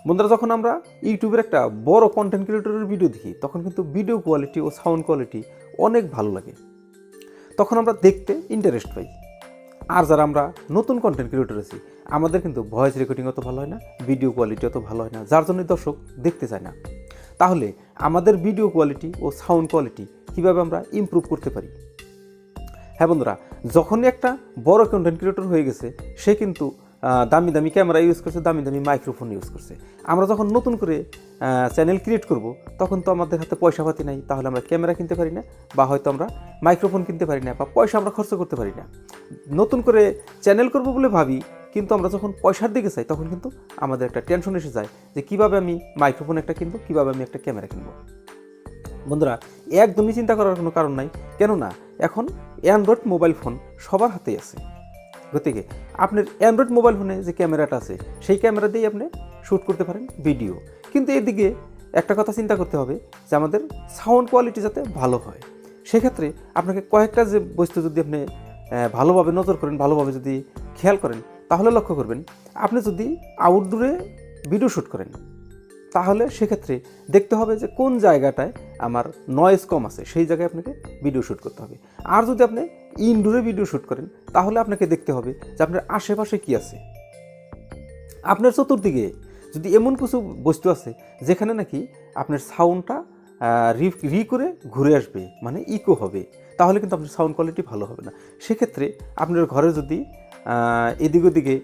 বন্ধুরা, যখন আমরা ইউটিউবের একটা বড় কন্টেন্ট ক্রিয়েটরের ভিডিও দেখি তখন কিন্তু ভিডিও কোয়ালিটি ও সাউন্ড কোয়ালিটি অনেক ভালো লাগে, তখন আমরা দেখতে ইন্টারেস্ট পাই। আর যারা আমরা নতুন কন্টেন্ট ক্রিয়েটর আছি, আমাদের কিন্তু ভয়েস রেকর্ডিং অত ভালো হয় না, ভিডিও কোয়ালিটি অত ভালো হয় না, যার জন্য দর্শক দেখতে চায় না। তাহলে আমাদের ভিডিও কোয়ালিটি ও সাউন্ড কোয়ালিটি কীভাবে আমরা ইমপ্রুভ করতে পারি? হ্যাঁ বন্ধুরা, যখনই একটা বড় কন্টেন্ট ক্রিয়েটর হয়ে গেছে, সে কিন্তু দামি দামি ক্যামেরা ইউজ করছে, দামি দামি মাইক্রোফোন ইউজ করছে। আমরা যখন নতুন করে চ্যানেল ক্রিয়েট করব, তখন তো আমাদের হাতে পয়সা পাতি নাই, তাহলে আমরা ক্যামেরা কিনতে পারি না, বা হয়তো আমরা মাইক্রোফোন কিনতে পারি না, বা পয়সা আমরা খরচ করতে পারি না। নতুন করে চ্যানেল করব বলে ভাবি, কিন্তু আমরা যখন পয়সার দিকে চাই তখন কিন্তু আমাদের একটা টেনশন এসে যায় যে কীভাবে আমি মাইক্রোফোন একটা কিনবো, কীভাবে আমি একটা ক্যামেরা কিনবো। বন্ধুরা, একদমই চিন্তা করার কোনো কারণ নাই, কেননা এখন অ্যান্ড্রয়েড মোবাইল ফোন সবার হাতেই আছে। গতিকে আপনার অ্যান্ড্রয়েড মোবাইল ফোনে যে ক্যামেরাটা আছে, সেই ক্যামেরা দিয়েই আপনি শ্যুট করতে পারেন ভিডিও। কিন্তু এদিকে একটা কথা চিন্তা করতে হবে যে আমাদের সাউন্ড কোয়ালিটি যাতে ভালো হয়। সেক্ষেত্রে আপনাকে কয়েকটা যে বস্তু যদি আপনি ভালোভাবে নজর করেন, ভালোভাবে যদি খেয়াল করেন, তাহলে লক্ষ্য করবেন, আপনি যদি আউটডোরে ভিডিও শ্যুট করেন, তাহলে সেক্ষেত্রে দেখতে হবে যে কোন জায়গাটায় আমার নয়েজ কম আছে, সেই জায়গায় আপনাকে ভিডিও শ্যুট করতে হবে। আর যদি আপনি ইনডোরে ভিডিও শ্যুট করেন, তাহলে আপনাকে দেখতে হবে যে আপনার আশেপাশে কী আছে। আপনার চতুর্দিকে যদি এমন কিছু বস্তু আছে যেখানে নাকি আপনার সাউন্ডটা রি করে ঘুরে আসবে, মানে ইকো হবে, তাহলে কিন্তু আপনার সাউন্ড কোয়ালিটি ভালো হবে না। সেক্ষেত্রে আপনার ঘরে যদি এদিক ওদিকে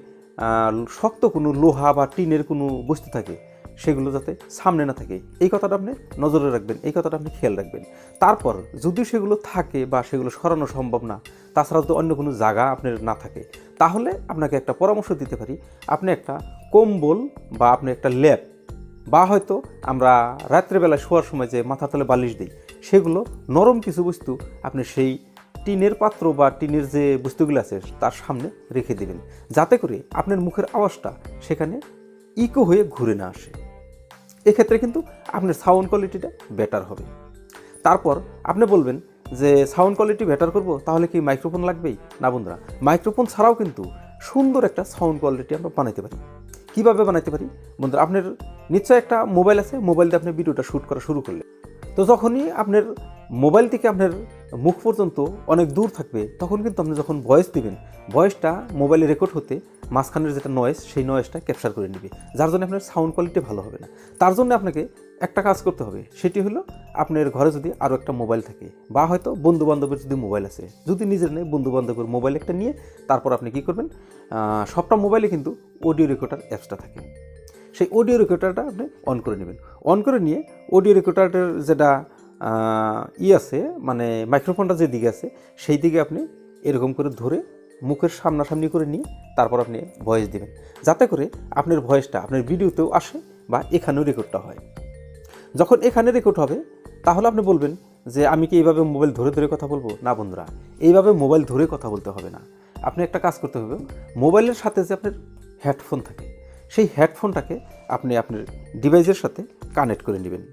শক্ত কোনো লোহা বা টিনের কোনো বস্তু থাকে, সেগুলো যাতে সামনে না থাকে, এই কথাটা আপনি নজরে রাখবেন, এই কথাটা আপনি খেয়াল রাখবেন। তারপর যদি সেগুলো থাকে বা সেগুলো সরানো সম্ভব না, তাছাড়া যদি অন্য কোনো জায়গা আপনার না থাকে, তাহলে আপনাকে একটা পরামর্শ দিতে পারি। আপনি একটা কম্বল বা আপনি একটা ল্যাপ, বা হয়তো আমরা রাত্রেবেলা শোয়ার সময় যে মাথা তলে বালিশ দিই, সেগুলো নরম কিছু বস্তু আপনি সেই টিনের পাত্র বা টিনের যে বস্তুগুলো আছে তার সামনে রেখে দিবেন, যাতে করে আপনার মুখের আওয়াজটা সেখানে ইকো হয়ে ঘুরে না আসে। এক্ষেত্রে কিন্তু আপনার সাউন্ড কোয়ালিটিটা বেটার হবে। তারপর আপনি বলবেন যে সাউন্ড কোয়ালিটি বেটার করব, তাহলে কি মাইক্রোফোন লাগবেই? না বন্ধুরা, মাইক্রোফোন ছাড়াও কিন্তু সুন্দর একটা সাউন্ড কোয়ালিটি আমরা বানাইতে পারি। কীভাবে বানাইতে পারি? বন্ধুরা, আপনার নিশ্চয়ই একটা মোবাইল আছে, মোবাইল দিয়ে আপনি ভিডিওটা শ্যুট করা শুরু করলেন। তো যখনই আপনার মোবাইল থেকে আপনার মুখ পর্যন্ত অনেক দূর থাকবে, তখন কিন্তু আপনি যখন ভয়েস দিবেন, ভয়েসটা মোবাইলে রেকর্ড হতে মাঝখানের যেটা নয়েজ, সেই নয়েজটা ক্যাপচার করে নেবে, যার জন্য আপনার সাউন্ড কোয়ালিটি ভালো হবে না। তার জন্য আপনাকে একটা কাজ করতে হবে, সেটি হলো আপনার ঘরে যদি আরও একটা মোবাইল থাকে, বা হয়তো বন্ধুবান্ধবের যদি মোবাইল আছে, যদি নিজের নেই, বন্ধুবান্ধবের মোবাইল একটা নিয়ে তারপর আপনি কী করবেন, সবটা মোবাইলে কিন্তু অডিও রেকর্ডার অ্যাপসটা থাকে, সেই অডিও রেকর্ডারটা আপনি অন করে নেবেন। অন করে নিয়ে অডিও রেকর্ডারের যেটা আছে, মানে মাইক্রোফোনটা যে দিকে আছে, সেই দিকে আপনি এরকম করে ধরে মুখের সামনাসামনি করে নিয়ে তারপর আপনি ভয়েস দিবেন, যাতে করে আপনার ভয়েসটা আপনার ভিডিওতেও আসে বা এখানেও রেকর্ডটা হয়। যখন এখানে রেকর্ড হবে, তাহলে আপনি বলবেন যে আমি কি এইভাবে মোবাইল ধরে ধরে কথা বলবো? না বন্ধুরা, এইভাবে মোবাইল ধরে কথা বলতে হবে না। আপনি একটা কাজ করতে হবে, মোবাইলের সাথে যে আপনার হেডফোন থাকে, সেই হেডফোনটাকে আপনি আপনার ডিভাইসের সাথে কানেক্ট করে নেবেন,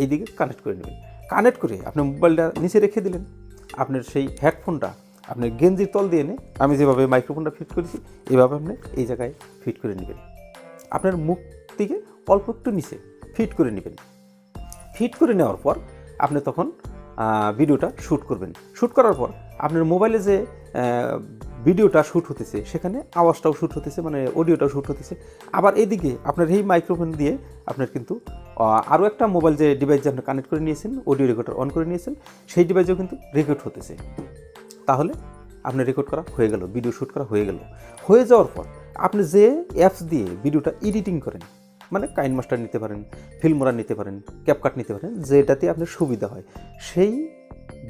এইদিকে কানেক্ট করে নেবেন। কানেক্ট করে আপনি মোবাইলটা নিচে রেখে দিলেন, আপনার সেই হেডফোনটা আপনার গেঞ্জির তল দিয়ে এনে, আমি যেভাবে মাইক্রোফোনটা ফিট করেছি এইভাবে আপনি এই জায়গায় ফিট করে নেবেন। আপনার মুখ থেকে অল্প একটু নিচে ফিট করে নেবেন। ফিট করে নেওয়ার পর আপনি তখন ভিডিওটা শ্যুট করবেন। শ্যুট করার পর আপনার মোবাইলে যে ভিডিওটা শ্যুট হতেছে, সেখানে আওয়াজটাও শ্যুট হতেছে, মানে অডিওটাও শ্যুট হতেছে। আবার এদিকে আপনার এই মাইক্রোফোন দিয়ে আপনার কিন্তু আরও একটা মোবাইল যে ডিভাইস যে আপনি কানেক্ট করে নিয়েছেন, অডিও রেকর্ডার অন করে নিয়েছেন, সেই ডিভাইসেও কিন্তু রেকর্ড হতেছে। তাহলে আপনি রেকর্ড করা হয়ে গেল, ভিডিও শ্যুট করা হয়ে গেল। হয়ে যাওয়ার পর আপনি যে অ্যাপস দিয়ে ভিডিওটা এডিটিং করেন, মানে কাইনমাস্টার নিতে পারেন, ফিল্মোরা নিতে পারেন, ক্যাপকাট নিতে পারেন, যেটাতে আপনার সুবিধা হয়, সেই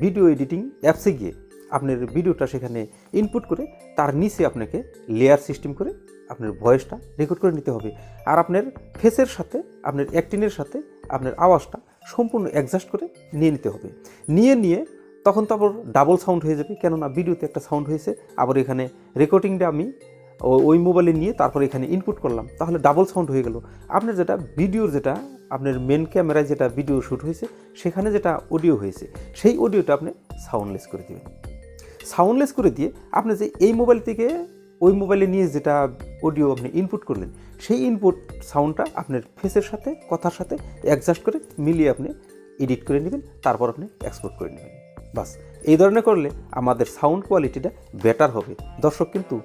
ভিডিও এডিটিং অ্যাপসে গিয়ে আপনার ভিডিওটা সেখানে ইনপুট করে তার নিচে আপনাকে লেয়ার সিস্টেম করে আপনার ভয়েসটা রেকর্ড করে নিতে হবে। আর আপনার ফেসের সাথে, আপনার অ্যাক্টিংয়ের সাথে আপনার আওয়াজটা সম্পূর্ণ অ্যাডজাস্ট করে নিয়ে নিতে হবে। নিয়ে তখন তো আবার ডাবল সাউন্ড হয়ে যাবে, কেননা ভিডিওতে একটা সাউন্ড হয়েছে, আবার এখানে রেকর্ডিংটা আমি ওই মোবাইলে নিয়ে তারপর এখানে ইনপুট করলাম, তাহলে ডাবল সাউন্ড হয়ে গেল। আপনার যেটা ভিডিওর, যেটা আপনার মেন ক্যামেরায় যেটা ভিডিও শ্যুট হয়েছে, সেখানে যেটা অডিও হয়েছে, সেই অডিওটা আপনি সাউন্ডলেস করে দেবেন। সাউন্ডলেস করে দিয়ে আপনি যে এই মোবাইল থেকে ওই মোবাইলে নিয়ে যেটা অডিও আপনি ইনপুট করলেন সেই ইনপুট সাউন্ডটা আপনার ফেসের সাথে কথার সাথে অ্যাডজাস্ট করে মিলিয়ে আপনি এডিট করে নেবেন, তারপর আপনি এক্সপোর্ট করে নেবেন। বাস এই ধরনের করলে আমাদের সাউন্ড কোয়ালিটিটা বেটার হবে, দর্শক কিন্তু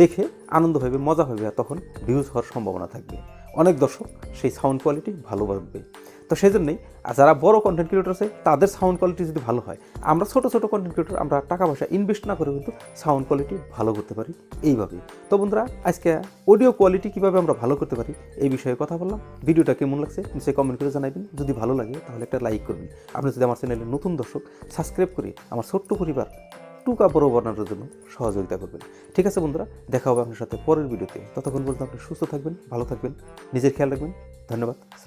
দেখে আনন্দ হবে, মজা হবে, আর তখন ভিউজ হওয়ার সম্ভাবনা থাকবে। অনেক দর্শক সেই সাউন্ড কোয়ালিটি ভালো পাবে। তো সেই জন্যই যারা বড় কন্টেন্ট ক্রিয়েটর আছে তাদের সাউন্ড কোয়ালিটি যদি ভালো হয়, আমরা ছোটো ছোটো কন্টেন্ট ক্রিয়েটর আমরা টাকা পয়সা ইনভেস্ট না করে কিন্তু সাউন্ড কোয়ালিটি ভালো করতে পারি এইভাবে। তো বন্ধুরা, আজকে অডিও কোয়ালিটি কীভাবে আমরা ভালো করতে পারি এই বিষয়ে কথা বললাম। ভিডিওটা কেমন লাগছে নিশ্চয়ই কমেন্ট করে জানাবেন। যদি ভালো লাগে তাহলে একটা লাইক করবেন। আপনি যদি আমার চ্যানেলে নতুন দর্শক, সাবস্ক্রাইব করে আমার ছোট্ট পরিবার টুকা বড় বানানোর জন্য সহযোগিতা করবেন। ঠিক আছে বন্ধুরা, দেখা হবে আপনার সাথে পরের ভিডিওতে। ততক্ষণ পর্যন্ত আপনি সুস্থ থাকবেন, ভালো থাকবেন, নিজের খেয়াল রাখবেন। ধন্যবাদ। আসসালাম।